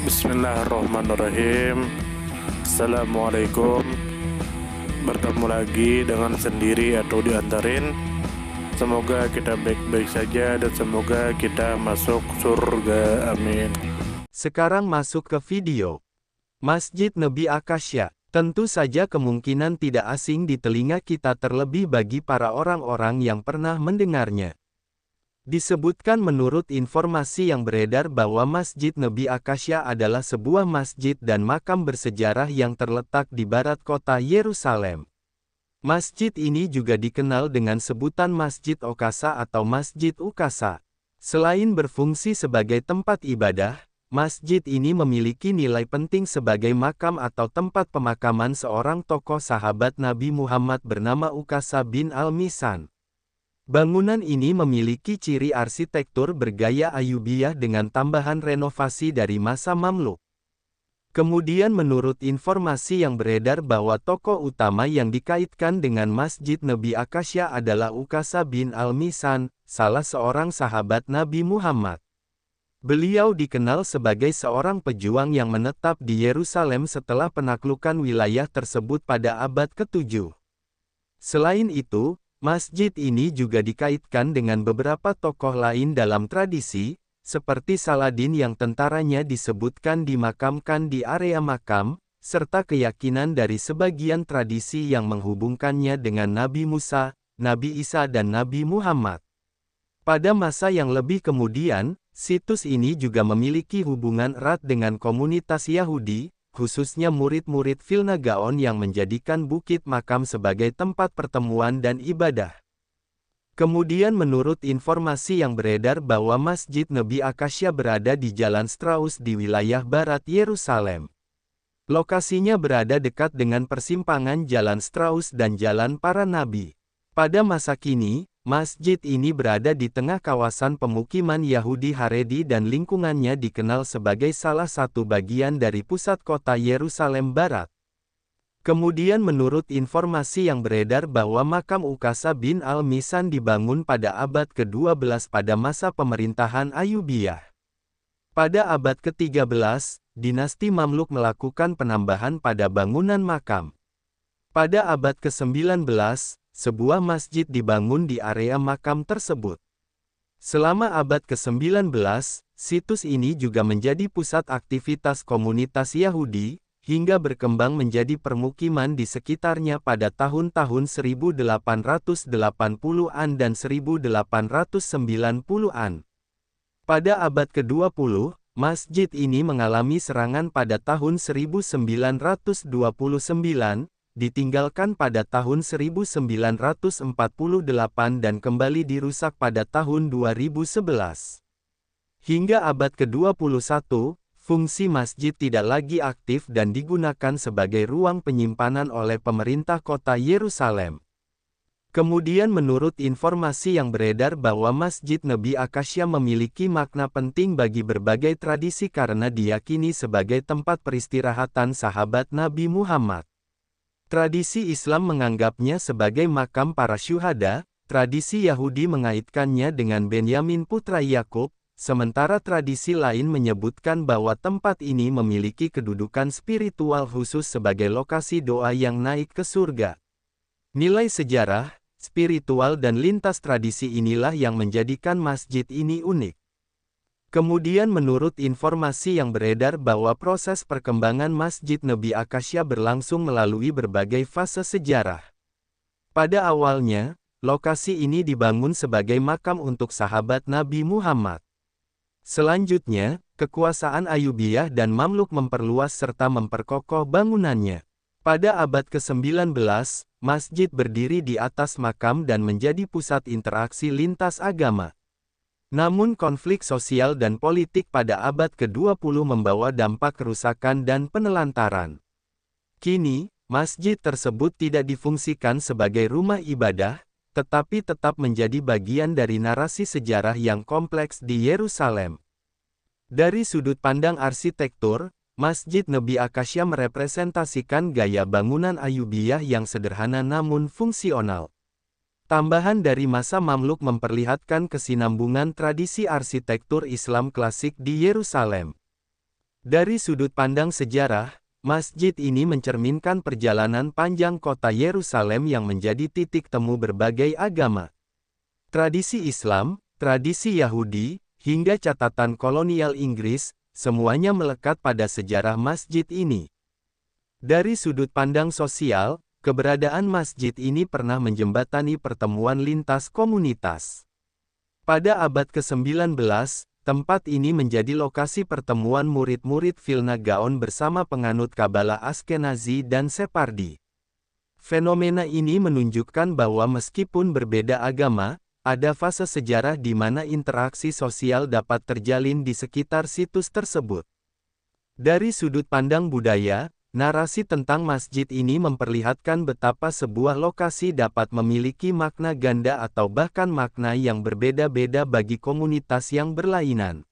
Bismillahirrahmanirrahim. Assalamualaikum. Bertemu lagi dengan sendiri atau diantarin. Semoga kita baik-baik saja dan semoga kita masuk surga. Amin. Sekarang masuk ke video. Masjid Nabi Akasya. Tentu saja kemungkinan tidak asing di telinga kita, terlebih bagi para orang-orang yang pernah mendengarnya. Disebutkan menurut informasi yang beredar bahwa Masjid Nabi Akasya adalah sebuah masjid dan makam bersejarah yang terletak di barat kota Yerusalem. Masjid ini juga dikenal dengan sebutan Masjid Okasa atau Masjid Ukasa. Selain berfungsi sebagai tempat ibadah, masjid ini memiliki nilai penting sebagai makam atau tempat pemakaman seorang tokoh sahabat Nabi Muhammad bernama Ukasa bin Al-Misan. Bangunan ini memiliki ciri arsitektur bergaya Ayyubiyah dengan tambahan renovasi dari masa Mamluk. Kemudian menurut informasi yang beredar bahwa tokoh utama yang dikaitkan dengan Masjid Nabi Akasya adalah Ukasa bin Al-Misan, salah seorang sahabat Nabi Muhammad. Beliau dikenal sebagai seorang pejuang yang menetap di Yerusalem setelah penaklukan wilayah tersebut pada abad ke-7. Selain itu, masjid ini juga dikaitkan dengan beberapa tokoh lain dalam tradisi, seperti Saladin yang tentaranya disebutkan dimakamkan di area makam, serta keyakinan dari sebagian tradisi yang menghubungkannya dengan Nabi Musa, Nabi Isa dan Nabi Muhammad. Pada masa yang lebih kemudian, situs ini juga memiliki hubungan erat dengan komunitas Yahudi, khususnya murid-murid Vilna Gaon yang menjadikan Bukit Makam sebagai tempat pertemuan dan ibadah. Kemudian menurut informasi yang beredar bahwa Masjid Nabi Akasya berada di Jalan Strauss di wilayah barat Yerusalem. Lokasinya berada dekat dengan persimpangan Jalan Strauss dan Jalan Para Nabi. Pada masa kini, masjid ini berada di tengah kawasan pemukiman Yahudi Haredi dan lingkungannya dikenal sebagai salah satu bagian dari pusat kota Yerusalem Barat. Kemudian menurut informasi yang beredar bahwa makam Ukasa bin Al-Misan dibangun pada abad ke-12 pada masa pemerintahan Ayyubiyah. Pada abad ke-13, dinasti Mamluk melakukan penambahan pada bangunan makam. Pada abad ke-19, sebuah masjid dibangun di area makam tersebut. Selama abad ke-19, situs ini juga menjadi pusat aktivitas komunitas Yahudi, hingga berkembang menjadi permukiman di sekitarnya pada tahun-tahun 1880-an dan 1890-an. Pada abad ke-20, masjid ini mengalami serangan pada tahun 1929, ditinggalkan pada tahun 1948 dan kembali dirusak pada tahun 2011. Hingga abad ke-21, fungsi masjid tidak lagi aktif dan digunakan sebagai ruang penyimpanan oleh pemerintah kota Yerusalem. Kemudian menurut informasi yang beredar bahwa Masjid Nabi Akasya memiliki makna penting bagi berbagai tradisi karena diyakini sebagai tempat peristirahatan sahabat Nabi Muhammad. Tradisi Islam menganggapnya sebagai makam para syuhada, tradisi Yahudi mengaitkannya dengan Benyamin putra Yakub, sementara tradisi lain menyebutkan bahwa tempat ini memiliki kedudukan spiritual khusus sebagai lokasi doa yang naik ke surga. Nilai sejarah, spiritual dan lintas tradisi inilah yang menjadikan masjid ini unik. Kemudian menurut informasi yang beredar bahwa proses perkembangan Masjid Nabi Akasya berlangsung melalui berbagai fase sejarah. Pada awalnya, lokasi ini dibangun sebagai makam untuk sahabat Nabi Muhammad. Selanjutnya, kekuasaan Ayyubiyah dan Mamluk memperluas serta memperkokoh bangunannya. Pada abad ke-19, masjid berdiri di atas makam dan menjadi pusat interaksi lintas agama. Namun konflik sosial dan politik pada abad ke-20 membawa dampak kerusakan dan penelantaran. Kini, masjid tersebut tidak difungsikan sebagai rumah ibadah, tetapi tetap menjadi bagian dari narasi sejarah yang kompleks di Yerusalem. Dari sudut pandang arsitektur, Masjid Nabi Akasya merepresentasikan gaya bangunan Ayyubiyah yang sederhana namun fungsional. Tambahan dari masa Mamluk memperlihatkan kesinambungan tradisi arsitektur Islam klasik di Yerusalem. Dari sudut pandang sejarah, masjid ini mencerminkan perjalanan panjang kota Yerusalem yang menjadi titik temu berbagai agama. Tradisi Islam, tradisi Yahudi, hingga catatan kolonial Inggris, semuanya melekat pada sejarah masjid ini. Dari sudut pandang sosial, keberadaan masjid ini pernah menjembatani pertemuan lintas komunitas. Pada abad ke-19, tempat ini menjadi lokasi pertemuan murid-murid Vilna Gaon bersama penganut Kabalah Askenazi dan Separdi. Fenomena ini menunjukkan bahwa meskipun berbeda agama, ada fase sejarah di mana interaksi sosial dapat terjalin di sekitar situs tersebut. Dari sudut pandang budaya, narasi tentang masjid ini memperlihatkan betapa sebuah lokasi dapat memiliki makna ganda atau bahkan makna yang berbeda-beda bagi komunitas yang berlainan.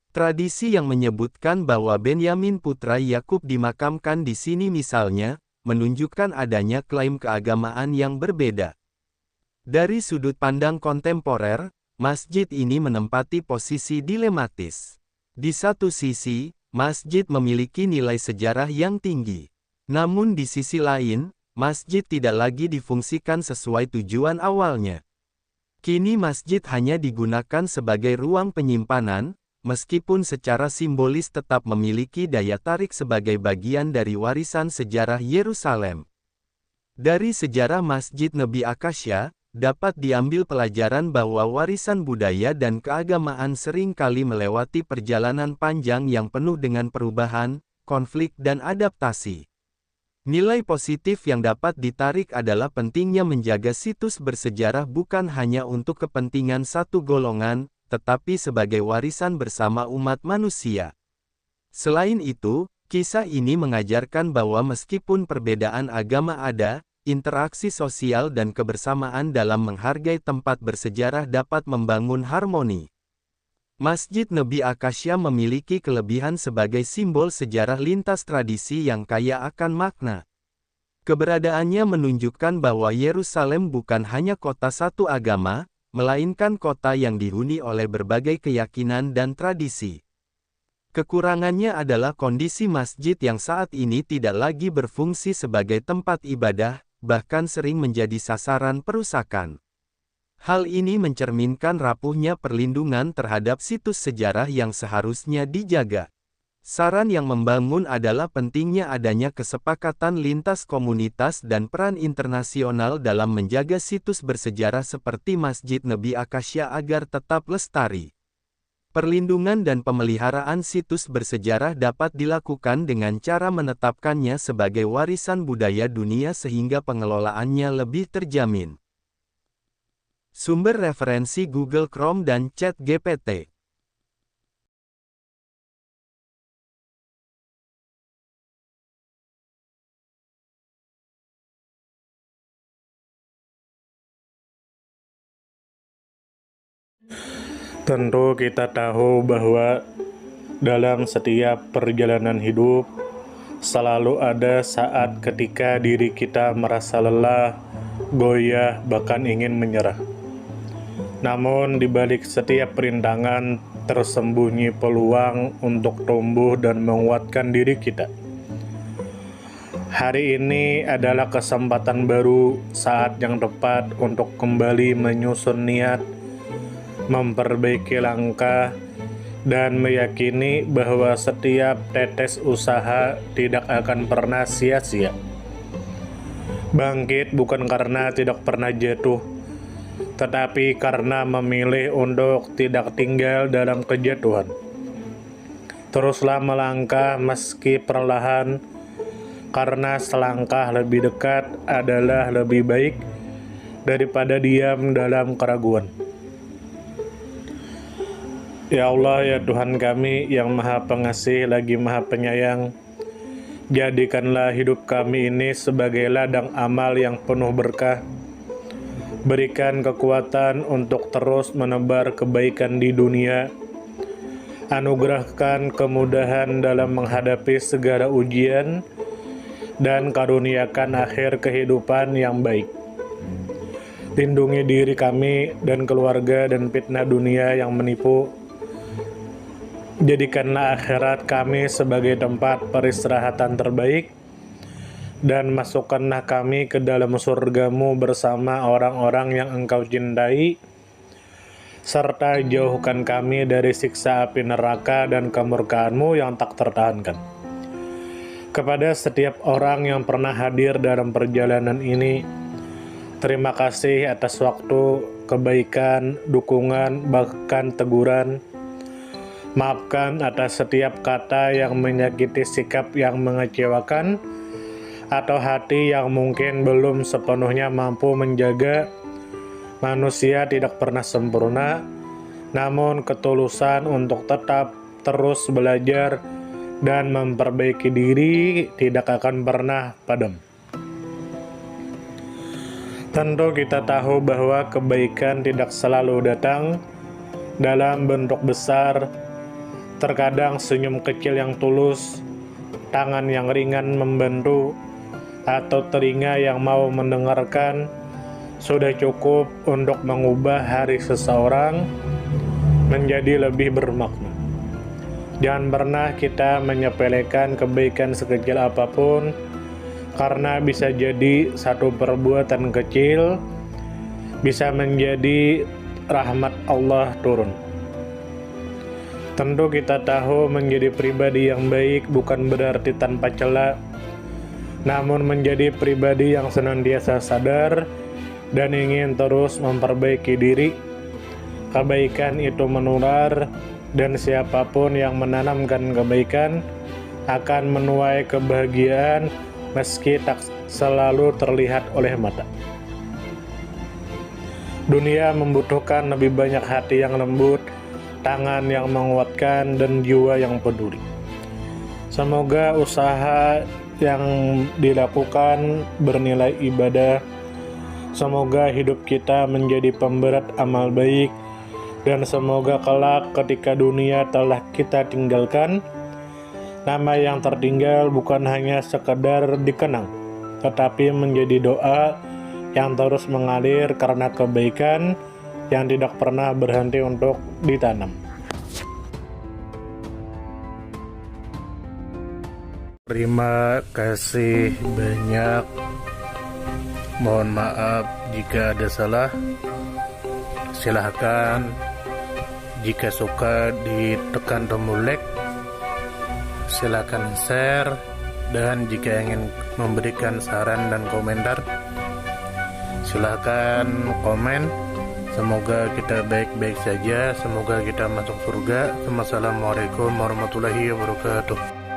Tradisi yang menyebutkan bahwa Benyamin putra Yakub dimakamkan di sini misalnya, menunjukkan adanya klaim keagamaan yang berbeda. Dari sudut pandang kontemporer, masjid ini menempati posisi dilematis. Di satu sisi, masjid memiliki nilai sejarah yang tinggi. Namun di sisi lain, masjid tidak lagi difungsikan sesuai tujuan awalnya. Kini masjid hanya digunakan sebagai ruang penyimpanan, meskipun secara simbolis tetap memiliki daya tarik sebagai bagian dari warisan sejarah Yerusalem. Dari sejarah Masjid Nebi Akasya, dapat diambil pelajaran bahwa warisan budaya dan keagamaan sering kali melewati perjalanan panjang yang penuh dengan perubahan, konflik dan adaptasi. Nilai positif yang dapat ditarik adalah pentingnya menjaga situs bersejarah bukan hanya untuk kepentingan satu golongan, tetapi sebagai warisan bersama umat manusia. Selain itu, kisah ini mengajarkan bahwa meskipun perbedaan agama ada, interaksi sosial dan kebersamaan dalam menghargai tempat bersejarah dapat membangun harmoni. Masjid Nebi Akasya memiliki kelebihan sebagai simbol sejarah lintas tradisi yang kaya akan makna. Keberadaannya menunjukkan bahwa Yerusalem bukan hanya kota satu agama, melainkan kota yang dihuni oleh berbagai keyakinan dan tradisi. Kekurangannya adalah kondisi masjid yang saat ini tidak lagi berfungsi sebagai tempat ibadah, bahkan sering menjadi sasaran perusakan. Hal ini mencerminkan rapuhnya perlindungan terhadap situs sejarah yang seharusnya dijaga. Saran yang membangun adalah pentingnya adanya kesepakatan lintas komunitas dan peran internasional dalam menjaga situs bersejarah seperti Masjid Nebi Akasya agar tetap lestari. Perlindungan dan pemeliharaan situs bersejarah dapat dilakukan dengan cara menetapkannya sebagai warisan budaya dunia sehingga pengelolaannya lebih terjamin. Sumber referensi Google Chrome dan ChatGPT. Tentu kita tahu bahwa dalam setiap perjalanan hidup selalu ada saat ketika diri kita merasa lelah, goyah, bahkan ingin menyerah. Namun di balik setiap perintangan tersembunyi peluang untuk tumbuh dan menguatkan diri kita. Hari ini adalah kesempatan baru, saat yang tepat untuk kembali menyusun niat, memperbaiki langkah, dan meyakini bahwa setiap tetes usaha tidak akan pernah sia-sia. Bangkit bukan karena tidak pernah jatuh, tetapi karena memilih untuk tidak tinggal dalam kejatuhan. Teruslah melangkah meski perlahan, karena selangkah lebih dekat adalah lebih baik daripada diam dalam keraguan. Ya Allah, ya Tuhan kami yang Maha Pengasih lagi Maha Penyayang, jadikanlah hidup kami ini sebagai ladang amal yang penuh berkah. Berikan kekuatan untuk terus menebar kebaikan di dunia. Anugerahkan kemudahan dalam menghadapi segala ujian, dan karuniakan akhir kehidupan yang baik. Lindungi diri kami dan keluarga dan fitnah dunia yang menipu. Jadikanlah akhirat kami sebagai tempat peristirahatan terbaik, dan masukkanlah kami ke dalam surga-Mu bersama orang-orang yang Engkau cintai, serta jauhkan kami dari siksa api neraka dan kemurkaan-Mu yang tak tertahankan. Kepada setiap orang yang pernah hadir dalam perjalanan ini, terima kasih atas waktu, kebaikan, dukungan, bahkan teguran. Maafkan atas setiap kata yang menyakiti, sikap yang mengecewakan, atau hati yang mungkin belum sepenuhnya mampu menjaga. Manusia tidak pernah sempurna, namun ketulusan untuk tetap terus belajar dan memperbaiki diri tidak akan pernah padam. Tentu kita tahu bahwa kebaikan tidak selalu datang dalam bentuk besar. Terkadang senyum kecil yang tulus, tangan yang ringan membantu, atau telinga yang mau mendengarkan sudah cukup untuk mengubah hari seseorang menjadi lebih bermakna. Jangan pernah kita menyepelekan kebaikan sekecil apapun, karena bisa jadi satu perbuatan kecil bisa menjadi rahmat Allah turun. Tentu kita tahu menjadi pribadi yang baik bukan berarti tanpa celah, namun menjadi pribadi yang senantiasa sadar dan ingin terus memperbaiki diri. Kebaikan itu menular, dan siapapun yang menanamkan kebaikan akan menuai kebahagiaan meski tak selalu terlihat oleh mata. Dunia membutuhkan lebih banyak hati yang lembut, tangan yang menguatkan, dan jiwa yang peduli. Semoga usaha yang dilakukan bernilai ibadah. Semoga hidup kita menjadi pemberat amal baik, dan semoga kelak ketika dunia telah kita tinggalkan, nama yang tertinggal bukan hanya sekedar dikenang, tetapi menjadi doa yang terus mengalir karena kebaikan yang tidak pernah berhenti untuk ditanam. Terima kasih banyak. Mohon maaf jika ada salah. Silahkan jika suka ditekan tombol like, silahkan share, dan jika ingin memberikan saran dan komentar, silahkan komen. Semoga kita baik-baik saja, semoga kita masuk surga. Wassalamualaikum warahmatullahi wabarakatuh.